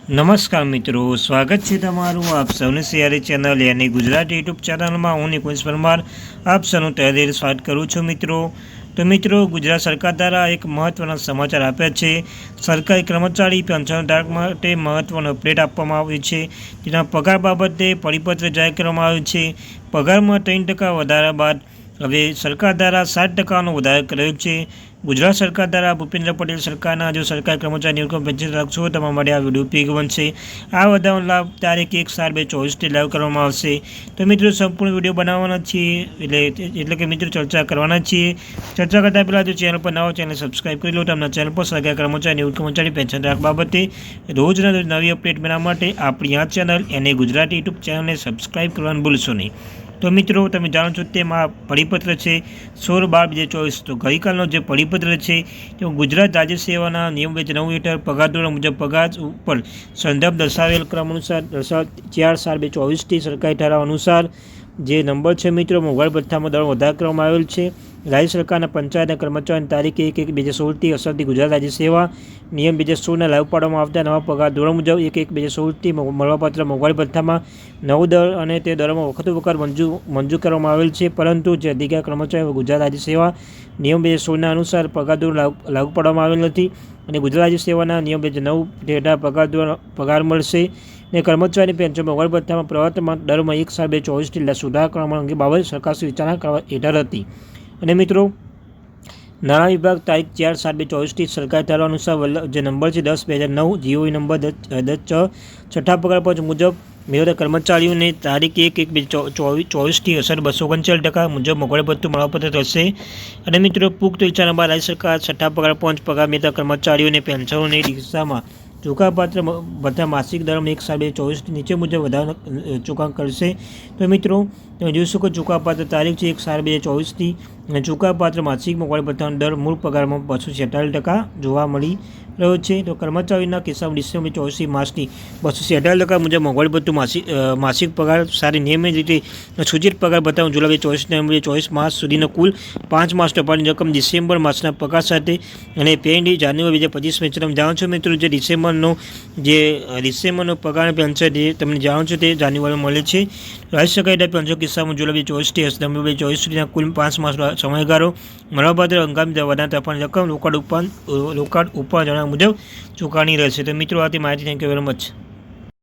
નમસ્કાર મિત્રો, સ્વાગત છે તમારું આપ સૌની સિયારી ચેનલ યાની ગુજરાતી યુટ્યુબ ચેનલમાં. હું નિકુંજ પરમાર આપ સૌનું તહેદિલ સ્વાગત કરું છું મિત્રો. તો મિત્રો, ગુજરાત સરકાર દ્વારા એક મહત્ત્વના સમાચાર આપ્યા છે. સરકારી કર્મચારી પેન્શનધારક માટે મહત્ત્વનો અપડેટ આપવામાં આવ્યું છે. જેના પગાર બાબતે પરિપત્ર જાહેર કરવામાં આવ્યો છે. પગારમાં 3% વધારા બાદ હવે સરકાર દ્વારા 7%નો વધારો કર્યો છે. ગુજરાત સરકાર દ્વારા ભૂપેન્દ્ર પટેલ સરકારના જો સરકારી કર્મચારી નિવૃત્ત પેન્શન છો તમારા માટે આ વિડીયો ઉપયોગી બનશે. આ વધારાનો લાભ તારીખ 1/4/2024 લાગુ કરવામાં આવશે. તો મિત્રો, સંપૂર્ણ વિડીયો બનાવવાના છીએ એટલે કે મિત્રો ચર્ચા કરવાના છીએ. ચર્ચા કરતાં પહેલાં જો ચેનલ પર નવો ચેનલ સબસ્ક્રાઈબ કરી લો. તો તમને ચેનલ પર સરકારી કર્મચારી નિવૃત્ત કર્મચારી પેન્શનધારક બાબતે રોજના રોજ નવી અપડેટ મેળવવા માટે આપણી આ ચેનલ એને ગુજરાતી યુટ્યુબ ચેનલને સબસ્ક્રાઈબ કરવાનું ભૂલશો નહીં. તો મિત્રો, તમે જાણો છો તેમ આ પરિપત્ર છે 16/12/2024. તો ગઈકાલનો જે પરિપત્ર છે તે ગુજરાત રાજ્ય સેવાના નિયમ 9 હેઠળ પગાર ધોરણ મુજબ પગાર ઉપર સંદર્ભ દર્શાવેલ ક્રમ અનુસાર 4/4/2024થી સરકારી ઠરાવ અનુસાર જે નંબર છે મિત્રો, મોંઘવારી ભથ્થામાં દર વધારો કરવામાં આવેલ છે. રાજ્ય સરકારના પંચાયતના કર્મચારીની તારીખ 1/1/2016થી અસરથી ગુજરાત રાજ્ય સેવા નિયમ 2016 લાગુ પાડવામાં આવતા નવા પગાર ધોરણ મુજબ 1/1/2016થી મળવાપાત્ર મોંઘવારી ભથ્થામાં નવો દર અને તે દરમાં વખત મંજૂર કરવામાં આવેલ છે. પરંતુ જે અધિકાર કર્મચારીઓ ગુજરાત રાજ્ય સેવા નિયમ 2016 અનુસાર પગાર ધોરણ લાગુ પાડવામાં આવેલ નથી અને ગુજરાત રાજ્ય સેવાના નિયમ 2009 હેઠળ પગાર મળશે. ને કર્મચારી પેન્શન મોંઘવારી ભથ્થામાં પ્રવર્તમાન દરમાં 1/4/2024થી સુધારા કરવા અંગે બાબત સરકારશ્રી વિચારણા કરવા હેઠળ હતી. અને મિત્રો, નાણાં વિભાગ તારીખ 4/7/24થી સરકારી ઠરાવ અનુસાર જે નંબર છે 10/2009 જીઓઈ નંબર 10/6 છઠ્ઠા પગાર પંચ મુજબ મેળવતા કર્મચારીઓને તારીખ 1/1/2024થી અસર 239% મુજબ મોંઘવારી ભથ્થું મળવાપાત્ર થશે. અને મિત્રો, પુખ્ત વિચારણા બાદ રાજ્ય સરકાર છઠ્ઠા પગાર પંચ પગાર મેળવતા કર્મચારીઓને પેન્શનોની દિશામાં ચૂકવવાપાત્ર ભથ્થા માસિક દરમાં 1/4/2024થી નીચે મુજબ વધારો ચૂકવણ કરશે. તો મિત્રો, તમે જોઈ શકો ચૂકવવાપાત્ર તારીખ છે 1/4/2024થી અને ચૂકવવાપાત્ર માસિક મોંઘવારી ભથ્થાનો દર મૂળ પગારમાં 246% જોવા મળી રહ્યો છે. તો કર્મચારીના કિસ્સામાં ડિસેમ્બર 24 માસથી 246% મુજબ મોંઘવારી ભથ્થું માસિક પગાર સાથે નિયમિત રીતે સૂચિત પગાર ભથ્થાનું જુલાઈ 24 નવેમ્બર 24 માસ સુધીનો કુલ 5 માસ ટપાલની રકમ ડિસેમ્બર માસના પગાર સાથે અને પેન્ડી જાન્યુઆરી 2025 તમે જાણો છો મિત્રો, જે ડિસેમ્બરનો પગાર પેન્શન જે તમને જાણો છો તે જાન્યુઆરીમાં મળે છે. રાજ્ય સરકારી પેન્શન કિસ્સામાં જુલાઈ 24 નવેમ્બર 2024 સુધીના કુલ 5 માસ સમયગાળો મળવાપાત્ર હંગામી વધારા તફાવતની રકમ રોકડ ઉપર જણાવ્યા મુજબ ચૂકવણી રહેશે. તો મિત્રો, આથી માહિતી. Thank you very much.